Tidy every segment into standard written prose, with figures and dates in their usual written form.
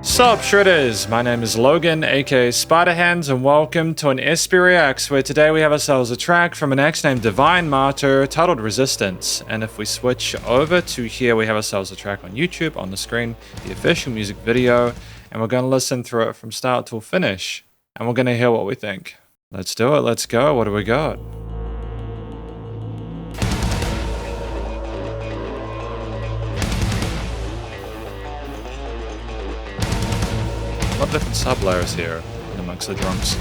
Sup Shredders, my name is Logan aka Spiderhands and welcome to an SP Reacts where today we have ourselves a track from an act named Divine Martyr titled Resistance. And if we switch over to here we have ourselves a track on YouTube on the screen, the official music video, and we're going to listen through it from start till finish and we're going to hear what we think. Let's do it, let's go, what do we got? A lot of different sub-layers here amongst the drums.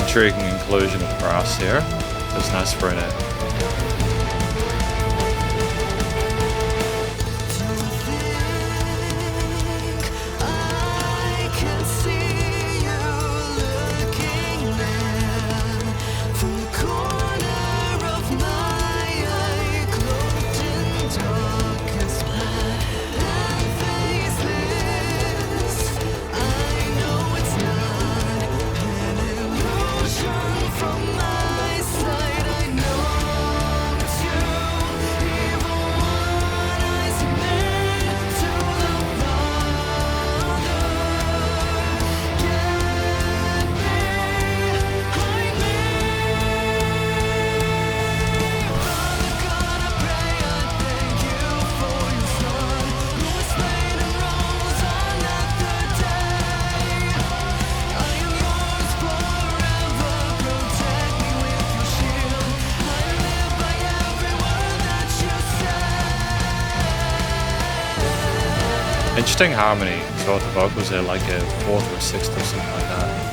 Intriguing inclusion of brass here. That's nice for an edit. Interesting harmony, so the vocals are like a 4th or 6th or something like that.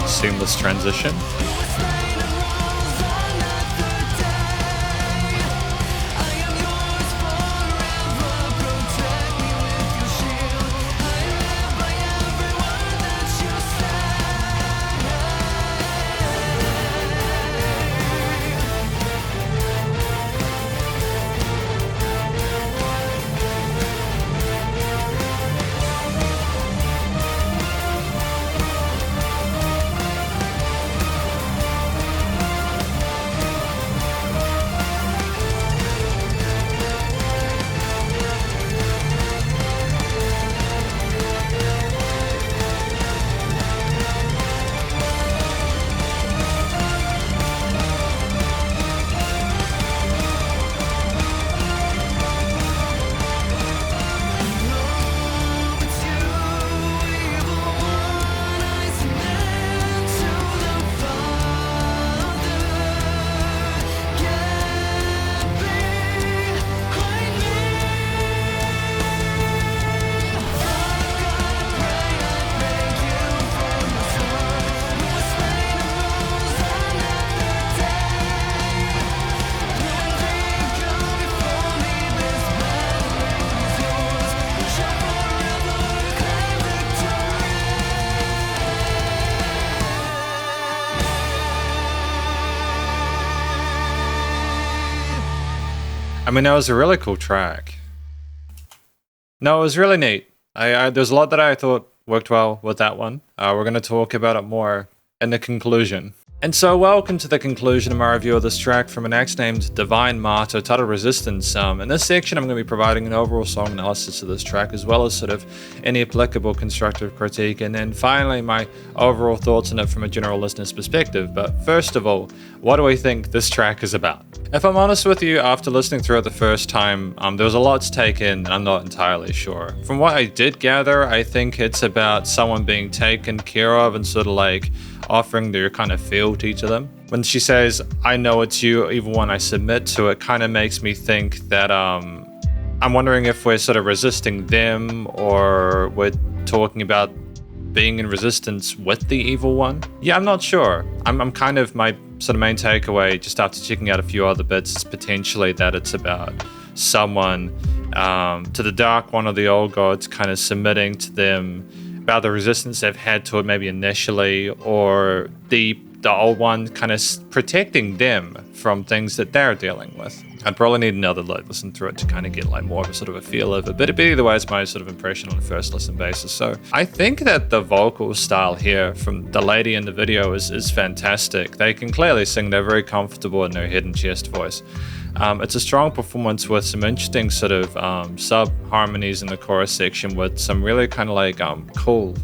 Seamless transition. I mean, that was a really cool track. No, it was really neat. There's a lot that I thought worked well with that one. We're going to talk about it more in the conclusion. And so welcome to the conclusion of my review of this track from an act named Divine Martyr, titled Resistance. In this section I'm going to be providing an overall song analysis of this track, as well as sort of any applicable constructive critique, and then finally my overall thoughts on it from a general listener's perspective. But first of all, what do we think this track is about? If I'm honest with you, after listening through it the first time, there was a lot to take in and I'm not entirely sure. From what I did gather, I think it's about someone being taken care of and sort of like offering their kind of fealty to them. When she says, I know it's you, even when I submit to it, kind of makes me think that I'm wondering if we're sort of resisting them or we're talking about being in resistance with the evil one. Yeah, I'm not sure. I'm kind of, my sort of main takeaway just after checking out a few other bits is potentially that it's about someone to the dark one of the old gods kind of submitting to them, about the resistance they've had to it maybe initially, or the old one kind of protecting them from things that they're dealing with. I'd probably need another listen through it to kind of get like more of a sort of a feel of it, but either way it's my sort of impression on a first listen basis. So I think that the vocal style here from the lady in the video is fantastic. They can clearly sing, they're very comfortable in their head and chest voice. It's a strong performance with some interesting sort of sub-harmonies in the chorus section with some really kind of like cool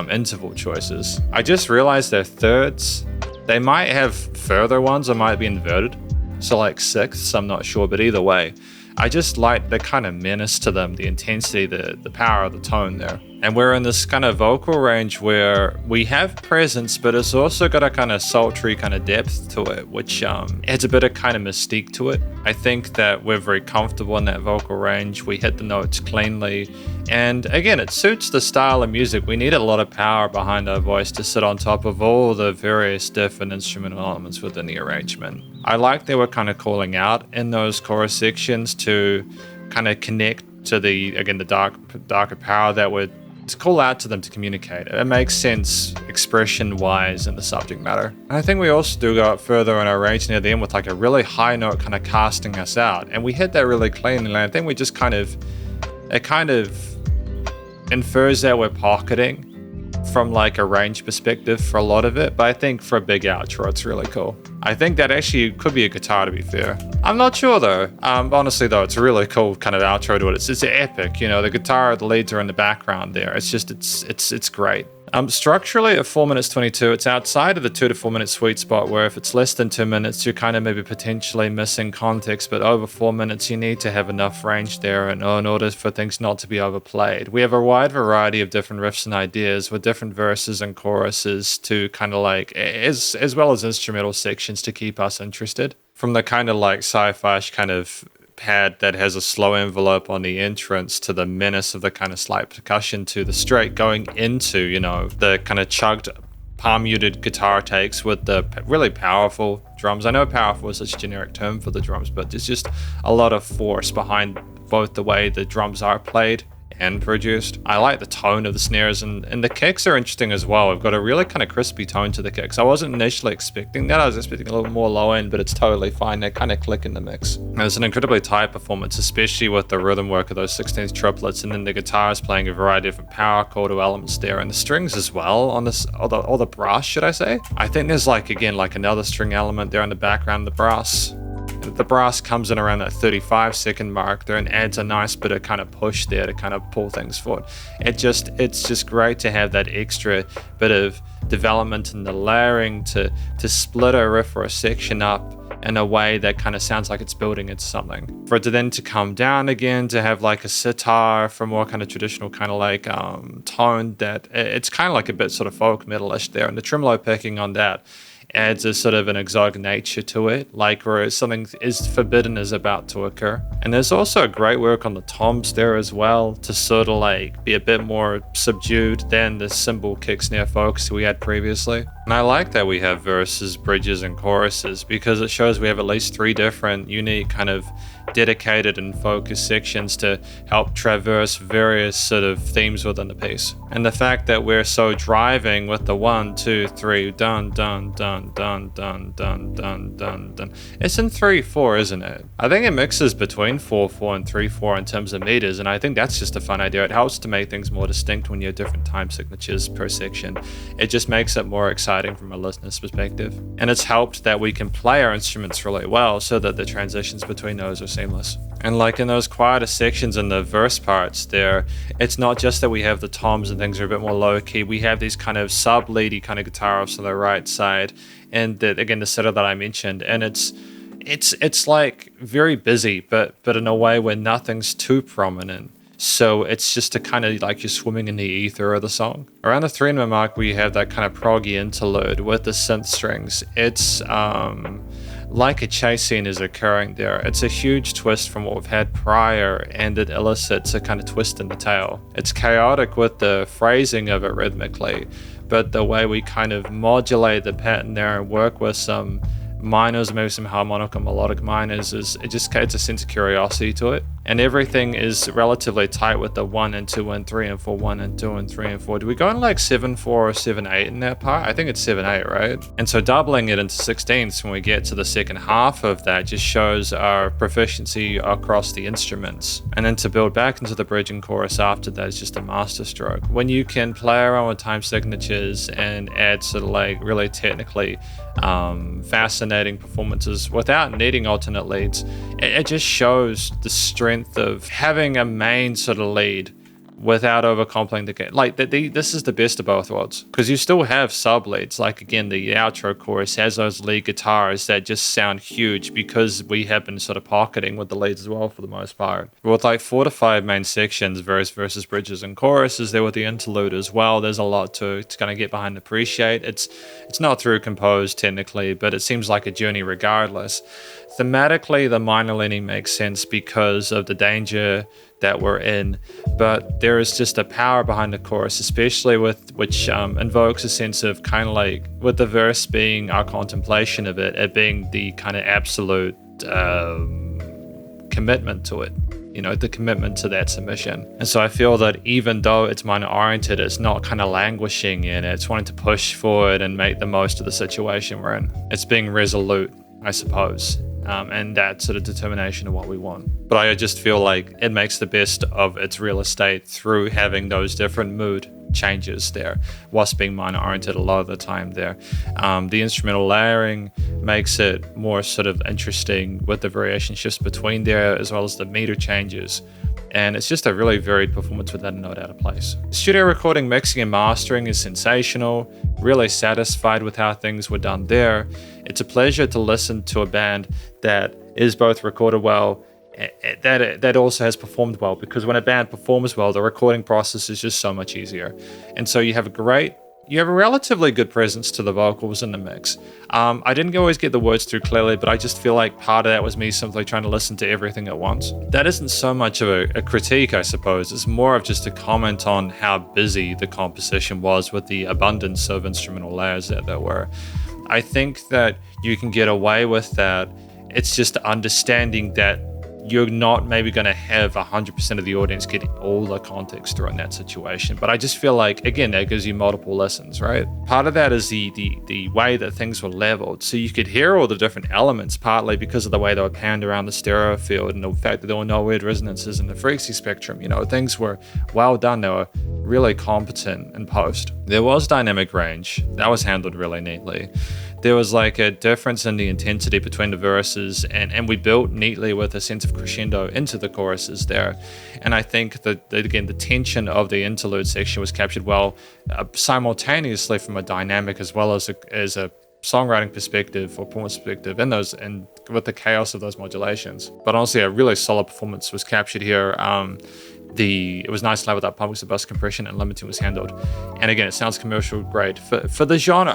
interval choices. I just realized they're thirds. They might have further ones or might be inverted. So like sixths, I'm not sure, but either way, I just like the kind of menace to them, the intensity, the power of the tone there. And we're in this kind of vocal range where we have presence, but it's also got a kind of sultry kind of depth to it, which adds a bit of kind of mystique to it. I think that we're very comfortable in that vocal range. We hit the notes cleanly. And again, it suits the style of music. We need a lot of power behind our voice to sit on top of all the various different instrumental elements within the arrangement. I like they were kind of calling out in those chorus sections to kind of connect to the, again, the darker power that would to call out to them to communicate. It makes sense expression-wise in the subject matter. And I think we also do go up further in our range near the end with like a really high note kind of casting us out. And we hit that really cleanly. And I think we just it kind of infers that we're pocketing from like a range perspective for a lot of it, but I think for a big outro it's really cool. I think that actually could be a guitar, to be fair. I'm not sure though. Honestly though, it's a really cool kind of outro to it. It's epic, you know, the guitar, the leads are in the background there. It's just, it's great. Structurally at 4 minutes 22, it's outside of the 2 to 4 minute sweet spot where if it's less than 2 minutes, you're kind of maybe potentially missing context, but over 4 minutes, you need to have enough range there in order for things not to be overplayed. We have a wide variety of different riffs and ideas with different verses and choruses to kind of like, as well as instrumental sections to keep us interested. From the kind of like sci-fi kind of pad that has a slow envelope on the entrance to the menace of the kind of slight percussion to the straight going into, you know, the kind of chugged palm muted guitar takes with the really powerful drums. I know powerful is such a generic term for the drums, but there's just a lot of force behind both the way the drums are played and produced. I like the tone of the snares, and the kicks are interesting as well. We've got a really kind of crispy tone to the kicks. I wasn't initially expecting that. I was expecting a little more low end, but it's totally fine. They kind of click in the mix. And it's an incredibly tight performance, especially with the rhythm work of those 16th triplets, and then the guitar is playing a variety of different power chord elements there, and the strings as well on this, or the brass, should I say? I think there's like, again, like another string element there in the background, the brass. The brass comes in around that 35-second mark there and adds a nice bit of kind of push there to kind of pull things forward. It's just great to have that extra bit of development and the layering to split a riff or a section up in a way that kind of sounds like it's building into something. For it to then to come down again, to have like a sitar for more kind of traditional kind of like tone that it's kind of like a bit sort of folk metalish there, and the tremolo picking on that adds a sort of an exotic nature to it, like where something is forbidden is about to occur. And there's also a great work on the toms there as well to sort of like be a bit more subdued than the cymbal kick snare focus we had previously. And I like that we have verses, bridges, and choruses because it shows we have at least 3 different unique kind of dedicated and focused sections to help traverse various sort of themes within the piece. And the fact that we're so driving with the 1, 2, 3, dun dun dun dun dun dun dun dun dun. It's in 3/4, isn't it? I think it mixes between 4/4 and 3/4 in terms of meters, and I think that's just a fun idea. It helps to make things more distinct when you have different time signatures per section. It just makes it more exciting from a listener's perspective. And it's helped that we can play our instruments really well so that the transitions between those are seamless. And like in those quieter sections in the verse parts there, it's not just that we have the toms and things are a bit more low key. We have these kind of sub-leady kind of guitar offs on the right side, and again the setup that I mentioned, and it's like very busy, but in a way where nothing's too prominent. So it's just a kind of like you're swimming in the ether of the song. Around the 3-minute mark, we have that kind of proggy interlude with the synth strings. It's like a chase scene is occurring there. It's a huge twist from what we've had prior, and it elicits a kind of twist in the tail. It's chaotic with the phrasing of it rhythmically, but the way we kind of modulate the pattern there and work with some minors, maybe some harmonic or melodic minors, it's a sense of curiosity to it. And everything is relatively tight with the 1 and 2 and 3 and 4, 1 and 2 and 3 and 4. Do we go in like 7/4 or 7/8 in that part? I think it's 7/8, right? And so doubling it into 16ths when we get to the second half of that just shows our proficiency across the instruments. And then to build back into the bridge and chorus after that is just a masterstroke. When you can play around with time signatures and add sort of like really technically fascinating performances without needing alternate leads, it just shows the strength of having a main sort of lead without overcomplicating the game. Like this is the best of both worlds, because you still have sub leads. Like again, the outro chorus has those lead guitars that just sound huge because we have been sort of pocketing with the leads as well for the most part. With like 4 to 5 main sections, verse versus bridges and choruses, there with the interlude as well. There's a lot to kind of get behind and appreciate. It's not through composed technically, but it seems like a journey regardless. Thematically, the minor leaning makes sense because of the danger that we're in, but there is just a power behind the chorus, especially which invokes a sense of kind of like with the verse being our contemplation of it being the kind of absolute commitment to it. The commitment to that submission. And so I feel that even though it's minor oriented, it's not kind of languishing in it. It's wanting to push forward and make the most of the situation we're in. It's being resolute, I suppose. And that sort of determination of what we want. But I just feel like it makes the best of its real estate through having those different mood changes there, whilst being minor oriented a lot of the time there. The instrumental layering makes it more sort of interesting with the variation shifts between there, as well as the meter changes. And it's just a really varied performance without a note out of place. Studio recording, mixing and mastering is sensational. Really satisfied with how things were done there. It's a pleasure to listen to a band that is both recorded well, that also has performed well, because when a band performs well, the recording process is just so much easier. And so you have a relatively good presence to the vocals in the mix. I didn't always get the words through clearly, but I just feel like part of that was me simply trying to listen to everything at once. That isn't so much of a critique, I suppose. It's more of just a comment on how busy the composition was with the abundance of instrumental layers that there were. I think that you can get away with that. It's just understanding that you're not maybe going to have 100% of the audience getting all the context through in that situation. But I just feel like, again, that gives you multiple lessons, right? Part of that is the way that things were leveled. So you could hear all the different elements, partly because of the way they were panned around the stereo field and the fact that there were no weird resonances in the frequency spectrum. Things were well done. They were really competent in post. There was dynamic range. That was handled really neatly. There was like a difference in the intensity between the verses, and we built neatly with a sense of crescendo into the choruses there. And I think that again, the tension of the interlude section was captured well, simultaneously from a dynamic as well as a songwriting perspective or performance perspective and with the chaos of those modulations. But honestly, a really solid performance was captured here. It was nice to have that public bus compression and limiting was handled. And again, it sounds commercial grade. For the genre,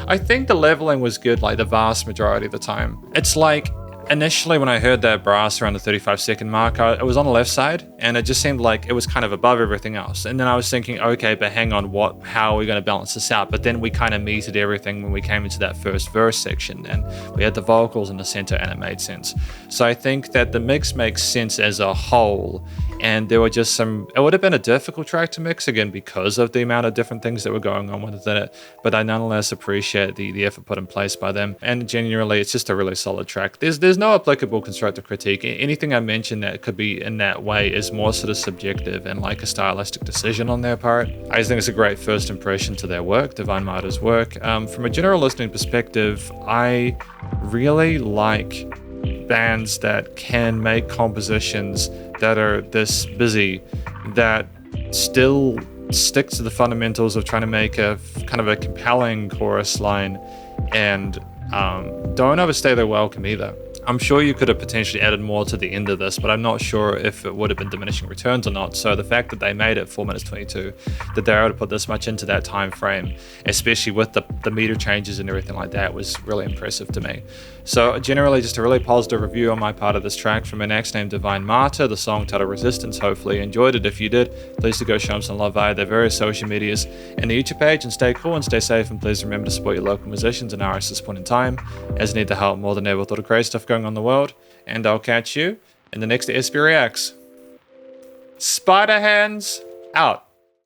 I think the leveling was good like the vast majority of the time. It's like Initially, when I heard that brass around the 35-second mark, it was on the left side, and it just seemed like it was kind of above everything else. And then I was thinking, okay, but hang on, how are we going to balance this out? But then we kind of meted everything when we came into that first verse section, and we had the vocals in the center, and it made sense. So I think that the mix makes sense as a whole, and there were just it would have been a difficult track to mix, again, because of the amount of different things that were going on within it, but I nonetheless appreciate the effort put in place by them, and genuinely, it's just a really solid track. There's no applicable constructive critique. Anything I mentioned that could be in that way is more sort of subjective and like a stylistic decision on their part. I just think it's a great first impression to their work, Divine Martyr's work. From a general listening perspective, I really like bands that can make compositions that are this busy, that still stick to the fundamentals of trying to make a kind of a compelling chorus line, and don't overstay their welcome either. I'm sure you could have potentially added more to the end of this, but I'm not sure if it would have been diminishing returns or not. So the fact that they made it 4 minutes 22, that they were able to put this much into that time frame, especially with the meter changes and everything like that, was really impressive to me. So generally just a really positive review on my part of this track from an ex named Divine Martyr, the song titled Resistance. Hopefully you enjoyed it. If you did, please do go show them some love via their various social medias and the YouTube page, and stay cool and stay safe, and please remember to support your local musicians and artists at this point in time, as they need the help more than ever with all the crazy stuff going on in the world. And I'll catch you in the next SP Reacts. Spiderhands out.